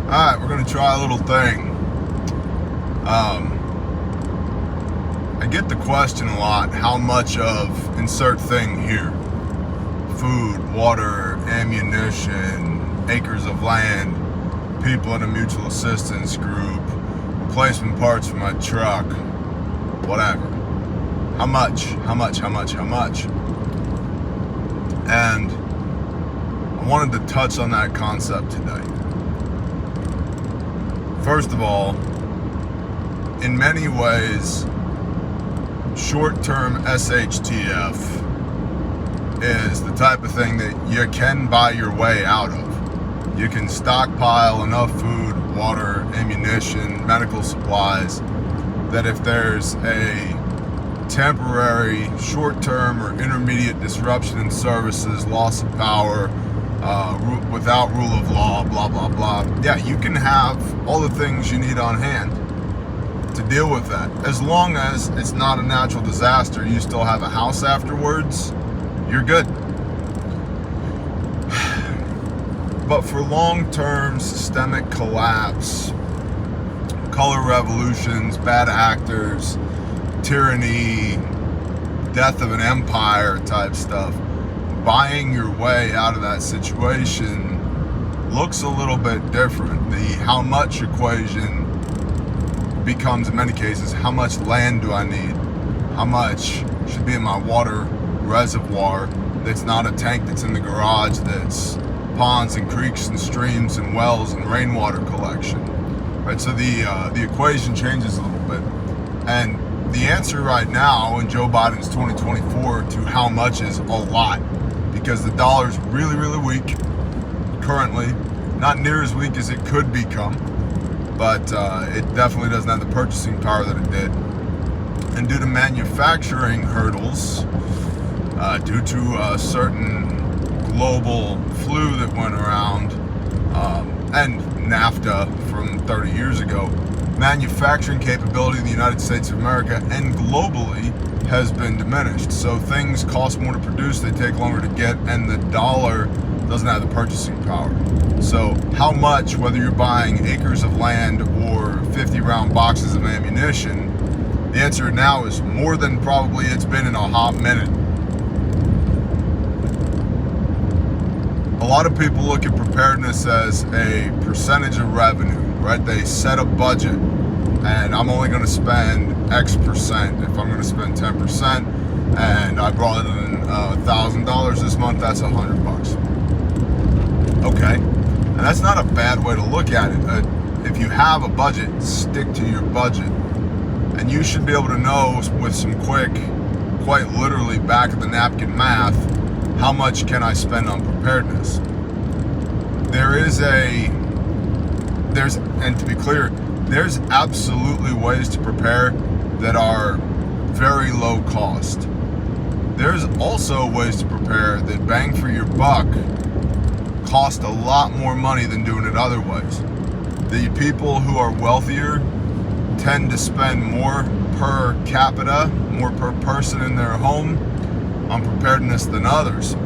Alright, we're going to try a little thing. I get the question a lot, how much of insert thing here? Food, water, ammunition, acres of land, people in a mutual assistance group, replacement parts for my truck, whatever. How much? And I wanted to touch on that concept today. First of all, in many ways, short-term SHTF is the type of thing that you can buy your way out of. You can stockpile enough food, water, ammunition, medical supplies that if there's a temporary, short-term, or intermediate disruption in services, loss of power, without rule of law, blah, blah, blah, yeah, you can have all the things you need on hand to deal with that. As long as it's not a natural disaster, you still have a house afterwards, you're good. But for long-term systemic collapse, color revolutions, bad actors, tyranny, death of an empire type stuff, buying your way out of that situation looks a little bit different. The how much equation becomes, in many cases, how much land do I need? How much should be in my water reservoir that's not a tank that's in the garage, that's ponds and creeks and streams and wells and rainwater collection, right? So the equation changes a little bit. And the answer right now in Joe Biden's 2024 to how much is a lot, because the dollar's really, really weak currently, not near as weak as it could become, but it definitely doesn't have the purchasing power that it did. And due to manufacturing hurdles, due to a certain global flu that went around, and NAFTA from 30 years ago, manufacturing capability in the United States of America and globally has been diminished. So things cost more to produce, they take longer to get, and the dollar doesn't have the purchasing power. So how much, whether you're buying acres of land or 50 round boxes of ammunition, the answer now is more than probably it's been in a hot minute. A lot of people look at preparedness as a percentage of revenue, right? They set a budget, and I'm only going to spend X percent. If I'm going to spend 10%, and I brought in $1,000 this month, that's $100. Okay, and that's not a bad way to look at it. If you have a budget, stick to your budget, and you should be able to know with some quick, quite literally back of the napkin math, how much can I spend on preparedness? And to be clear, there's absolutely ways to prepare that are very low cost. There's also ways to prepare that bang for your buck cost a lot more money than doing it other ways. The people who are wealthier tend to spend more per capita, more per person in their home on preparedness than others,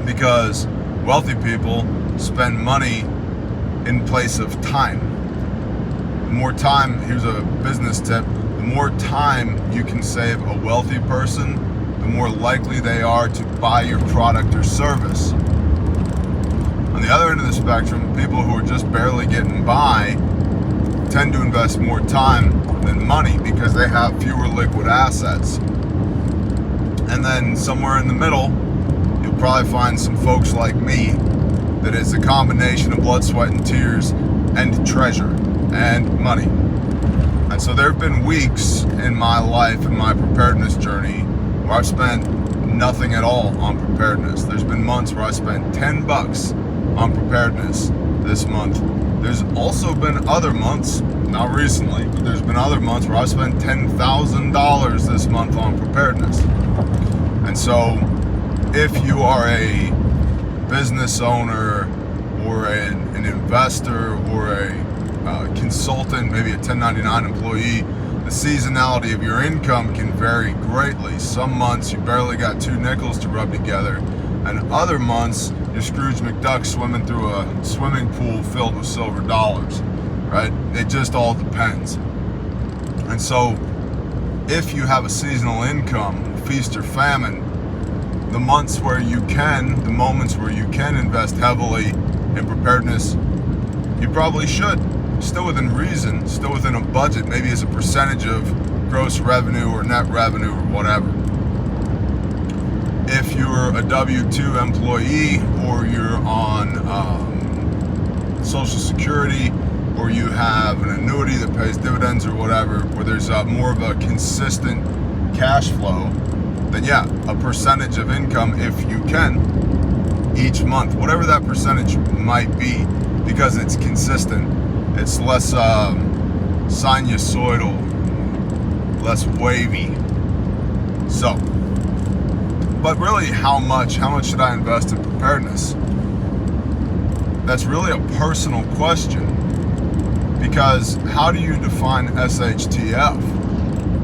because wealthy people spend money in place of time. The more time, here's a business tip, the more time you can save a wealthy person, the more likely they are to buy your product or service. On the other end of the spectrum, people who are just barely getting by tend to invest more time than money because they have fewer liquid assets. And then somewhere in the middle, you'll probably find some folks like me that is a combination of blood, sweat, and tears, and treasure, and money. And so there have been weeks in my life, in my preparedness journey, where I've spent nothing at all on preparedness. There's been months where I spent $10 on preparedness this month. There's also been other months, not recently, but there's been other months where I spent $10,000 this month on preparedness. And so if you are a business owner or an investor or a consultant, maybe a 1099 employee, the seasonality of your income can vary greatly. Some months you barely got 2 nickels to rub together, and other months you're Scrooge McDuck swimming through a swimming pool filled with silver dollars, right? It just all depends. And so if you have a seasonal income, feast or famine, the months where you can, the moments where you can invest heavily in preparedness, you probably should. Still within reason, still within a budget, maybe as a percentage of gross revenue or net revenue or whatever. If you're a W-2 employee or you're on Social Security, or you have an annuity that pays dividends or whatever, where there's more of a consistent cash flow, then yeah, a percentage of income, if you can, each month, whatever that percentage might be, because it's consistent, it's less sinusoidal, less wavy. So, but really, how much should I invest in preparedness? That's really a personal question, because how do you define SHTF?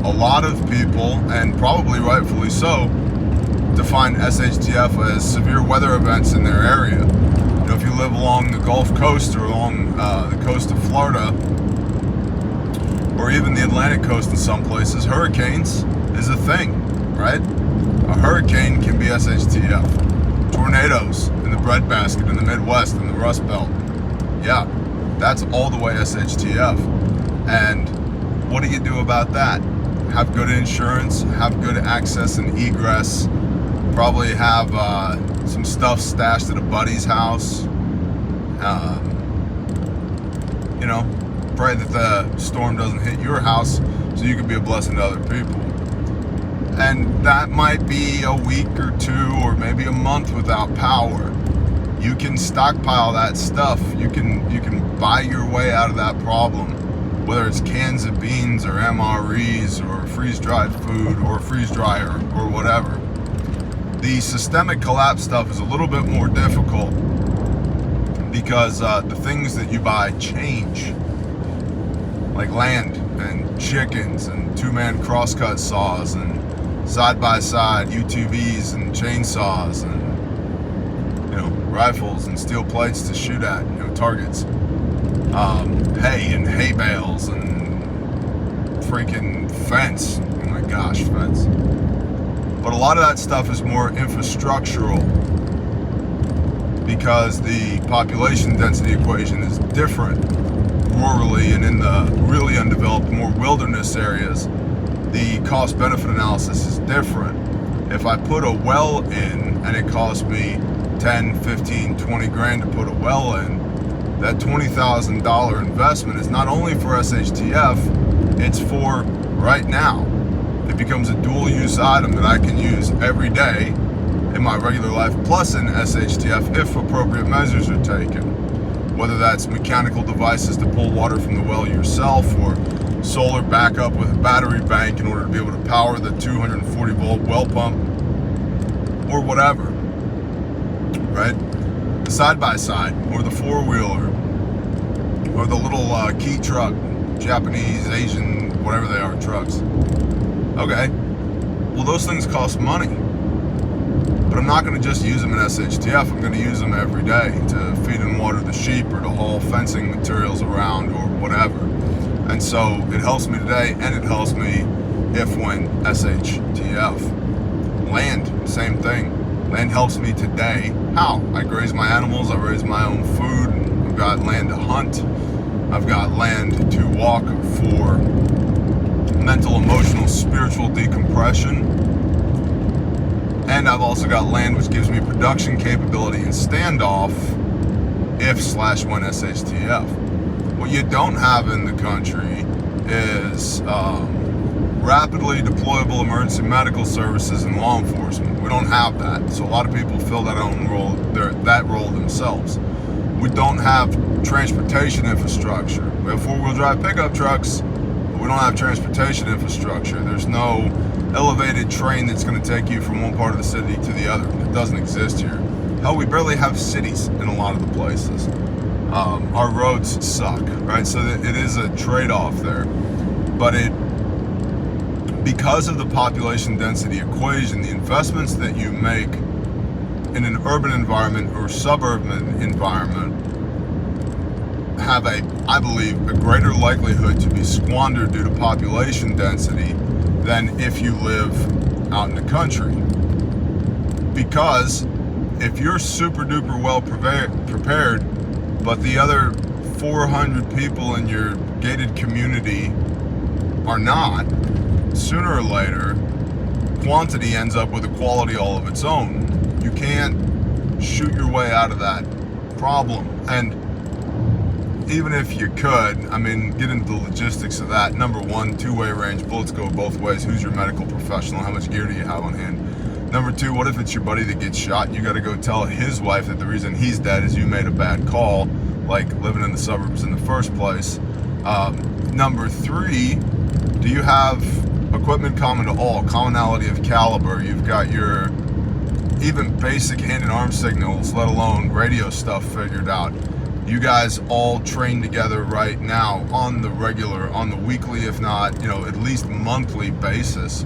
A lot of people, and probably rightfully so, define SHTF as severe weather events in their area. You know, if you live along the Gulf Coast or along the coast of Florida, or even the Atlantic coast in some places, hurricanes is a thing, right? A hurricane can be SHTF. Tornadoes in the breadbasket in the Midwest and the Rust Belt. Yeah, that's all the way SHTF. And what do you do about that? Have good insurance, have good access and egress, probably have some stuff stashed at a buddy's house. You know, pray that the storm doesn't hit your house so you can be a blessing to other people. And that might be a week or two or maybe a month without power. You can stockpile that stuff. You can buy your way out of that problem, whether it's cans of beans or MREs or freeze-dried food or freeze dryer or whatever. The systemic collapse stuff is a little bit more difficult because the things that you buy change, like land and chickens and two-man crosscut saws and side-by-side UTVs and chainsaws and, you know, rifles and steel plates to shoot at, you know, targets. Hay and hay bales and freaking fence. Oh my gosh, fence. But a lot of that stuff is more infrastructural because the population density equation is different rurally, and in the really undeveloped, more wilderness areas, the cost-benefit analysis is different. If I put a well in and it costs me 10, 15, 20 grand to put a well in, that $20,000 investment is not only for SHTF, it's for right now. It becomes a dual use item that I can use every day in my regular life, plus in SHTF if appropriate measures are taken. Whether that's mechanical devices to pull water from the well yourself, or solar backup with a battery bank in order to be able to power the 240 volt well pump, or whatever, right? The side-by-side, or the four-wheeler, or the little key truck, Japanese, Asian, whatever they are, trucks. Okay, well, those things cost money, but I'm not going to just use them in SHTF. I'm going to use them every day to feed and water the sheep, or to haul fencing materials around, or whatever. And so it helps me today, and it helps me if when SHTF. Land, same thing. Land helps me today. How? I graze my animals, I raise my own food, I've got land to hunt, I've got land to walk for mental, emotional, spiritual decompression, and I've also got land which gives me production capability and standoff if/when SHTF. What you don't have in the country is rapidly deployable emergency medical services and law enforcement. We don't have that, so a lot of people fill that role themselves. We don't have transportation infrastructure. We have four-wheel drive pickup trucks, but we don't have transportation infrastructure. There's no elevated train that's going to take you from one part of the city to the other. It doesn't exist here. Hell, we barely have cities in a lot of the places. Our roads suck, right? So it is a trade-off there, but because of the population density equation, the investments that you make in an urban environment or suburban environment have I believe, a greater likelihood to be squandered due to population density than if you live out in the country. Because if you're super duper well prepared, but the other 400 people in your gated community are not, sooner or later, quantity ends up with a quality all of its own. You can't shoot your way out of that problem. And even if you could, I mean, get into the logistics of that. Number one, two-way range, bullets go both ways. Who's your medical professional? How much gear do you have on hand? Number two, what if it's your buddy that gets shot and you got to go tell his wife that the reason he's dead is you made a bad call, like living in the suburbs in the first place? Number three, do you have equipment common to all, commonality of caliber? You've got your even basic hand and arm signals, let alone radio stuff figured out. You guys all train together right now on the regular, on the weekly, if not, at least monthly basis,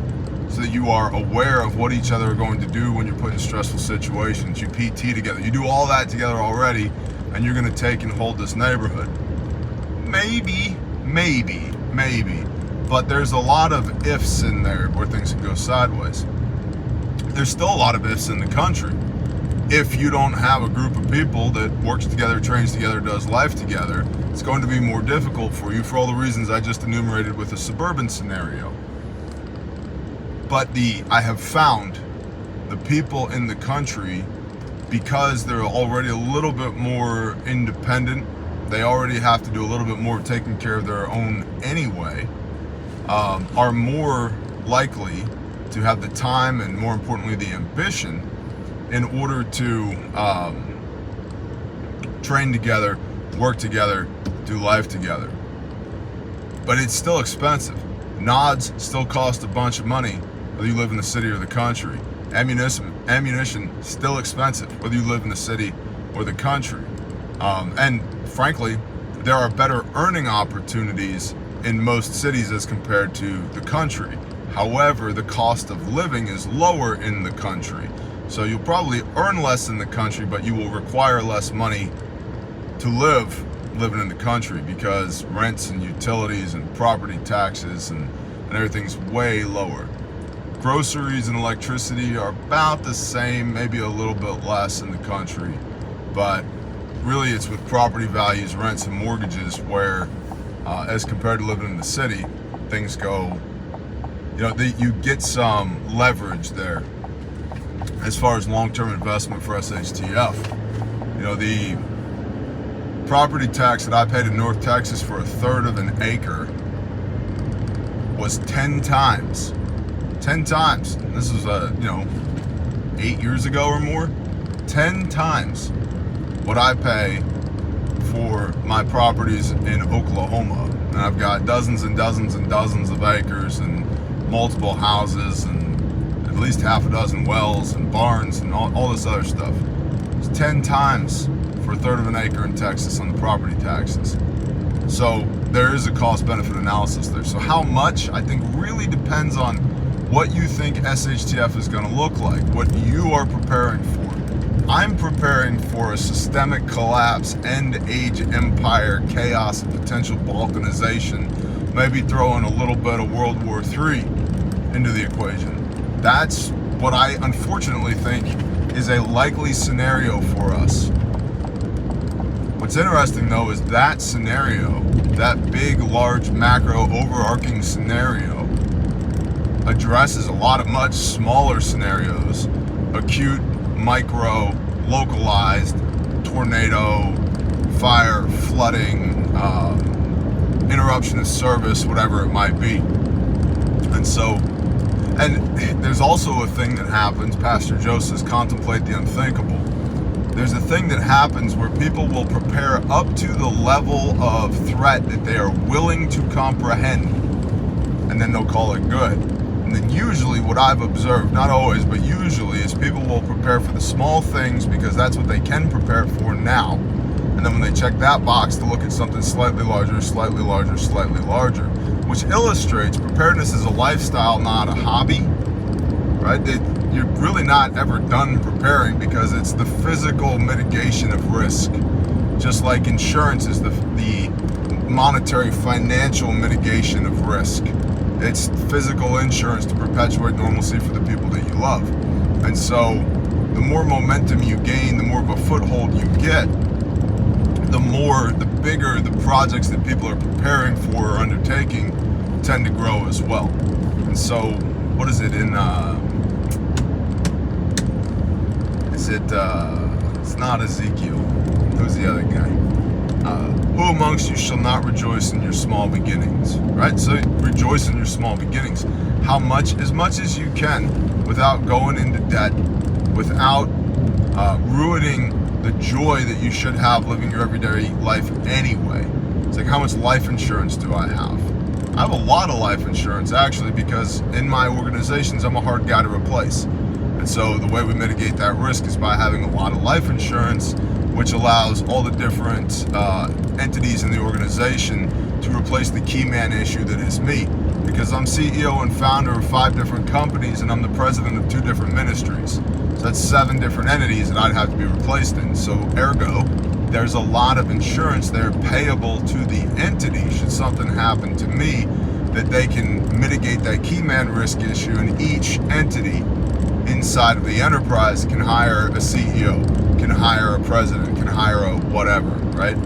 so that you are aware of what each other are going to do when you're put in stressful situations. You PT together. You do all that together already, and you're going to take and hold this neighborhood. Maybe. But there's a lot of ifs in there where things can go sideways. There's still a lot of ifs in the country. If you don't have a group of people that works together, trains together, does life together, it's going to be more difficult for you for all the reasons I just enumerated with the suburban scenario. But I have found the people in the country, because they're already a little bit more independent, they already have to do a little bit more taking care of their own anyway, are more likely to have the time and, more importantly, the ambition in order to train together, work together, do life together. But it's still expensive. Nods still cost a bunch of money, whether you live in the city or the country. Ammunition still expensive, whether you live in the city or the country. And frankly, there are better earning opportunities in most cities as compared to the country. However, the cost of living is lower in the country. So you'll probably earn less in the country, but you will require less money to live living in the country, because rents and utilities and property taxes and everything's way lower. Groceries and electricity are about the same, maybe a little bit less in the country, but really it's with property values, rents, and mortgages where, as compared to living in the city, things go, you get some leverage there. As far as long-term investment for SHTF, the property tax that I paid in North Texas for a third of an acre was 10 times. 10 times. This was 8 years ago or more. 10 times what I pay for my properties in Oklahoma. And I've got dozens and dozens and dozens of acres and multiple houses and at least half a dozen wells and barns and all this other stuff. It's 10 times for a third of an acre in Texas on the property taxes. So there is a cost-benefit analysis there. So how much, I think, really depends on what you think SHTF is going to look like, what you are preparing for. I'm preparing for a systemic collapse, end-age empire, chaos, and potential balkanization, maybe throw in a little bit of World War III into the equation. That's what I unfortunately think is a likely scenario for us. What's interesting though is that scenario, that big, large, macro, overarching scenario, addresses a lot of much smaller scenarios: acute, micro, localized, tornado, fire, flooding, interruption of service, whatever it might be. And there's also a thing that happens, Pastor Joe says, contemplate the unthinkable. There's a thing that happens where people will prepare up to the level of threat that they are willing to comprehend, and then they'll call it good. And then usually what I've observed, not always, but usually, is people will prepare for the small things because that's what they can prepare for now. And then when they check that box, to look at something slightly larger, slightly larger, slightly larger, which illustrates preparedness is a lifestyle, not a hobby, right? you're really not ever done preparing, because it's the physical mitigation of risk. Just like insurance is the monetary financial mitigation of risk. It's physical insurance to perpetuate normalcy for the people that you love. And so the more momentum you gain, the more of a foothold you get, the bigger the projects that people are preparing for or undertaking tend to grow as well. And so, what is it in, it's not Ezekiel, who's the other guy? Who amongst you shall not rejoice in your small beginnings, right? So rejoice in your small beginnings. How much? As much as you can, without going into debt, without ruining the joy that you should have living your everyday life anyway. It's like, how much life insurance do I have? I have a lot of life insurance, actually, because in my organizations, I'm a hard guy to replace. And so the way we mitigate that risk is by having a lot of life insurance, which allows all the different entities in the organization to replace the key man issue that is me. Because I'm CEO and founder of 5 different companies, and I'm the president of 2 different ministries. So that's 7 different entities that I'd have to be replaced in. So ergo, there's a lot of insurance there payable to the entity should something happen to me, that they can mitigate that key man risk issue, and each entity inside of the enterprise can hire a CEO, can hire a president, can hire a whatever, right?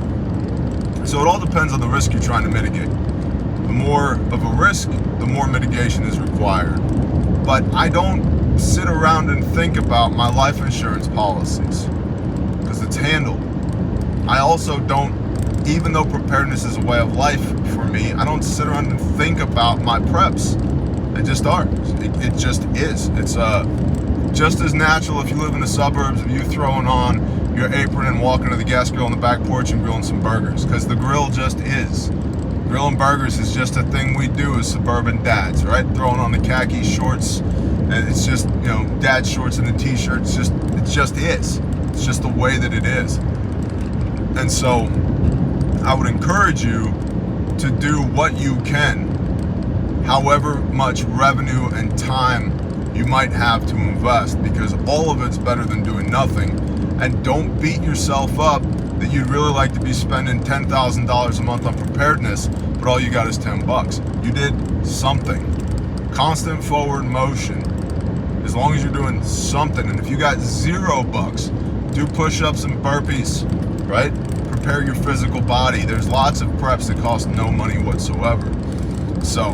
So it all depends on the risk you're trying to mitigate. The more of a risk, the more mitigation is required. But I don't sit around and think about my life insurance policies, because it's handled. I also don't, even though preparedness is a way of life for me, I don't sit around and think about my preps. They just are. It just is. It's just as natural if you live in the suburbs of you throwing on your apron and walking to the gas grill on the back porch and grilling some burgers, because the grill just is. Grilling burgers is just a thing we do as suburban dads, right? Throwing on the khaki shorts, and it's just, you know, dad shorts and a t-shirt. It just is. It's just the way that it is. And so I would encourage you to do what you can, however much revenue and time you might have to invest, because all of it's better than doing nothing. And don't beat yourself up that you'd really like to be spending $10,000 a month on preparedness, but all you got is $10. You did something. Constant forward motion. As long as you're doing something. And if you got $0, do push-ups and burpees, right? Prepare your physical body. There's lots of preps that cost no money whatsoever. So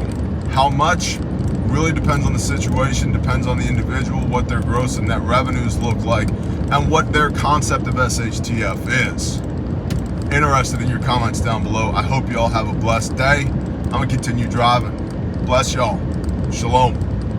how much really depends on the situation, depends on the individual, what their gross and net revenues look like, and what their concept of SHTF is. Interested in your comments down below. I hope you all have a blessed day. I'm gonna continue driving. Bless y'all. Shalom.